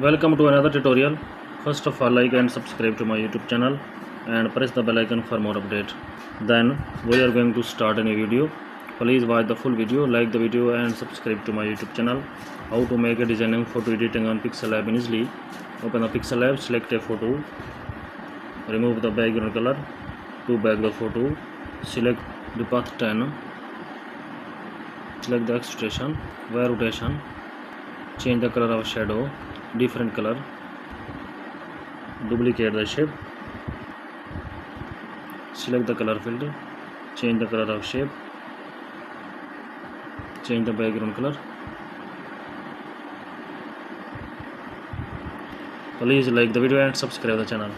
Welcome to another tutorial. First of all, like and subscribe to my YouTube channel and press the bell icon for more update. Then we are going to start a new video. Please watch the full video, like the video and subscribe to my YouTube channel. How to make a designing photo editing on Pixel Lab easily. Open the Pixel Lab, select a photo, remove the background color, to back the photo, select the path 10, select the extrusion, wire rotation, change the color of shadow, different color, duplicate the shape, select the color filter, change the color of shape, change the background color. Please like the video and subscribe the channel.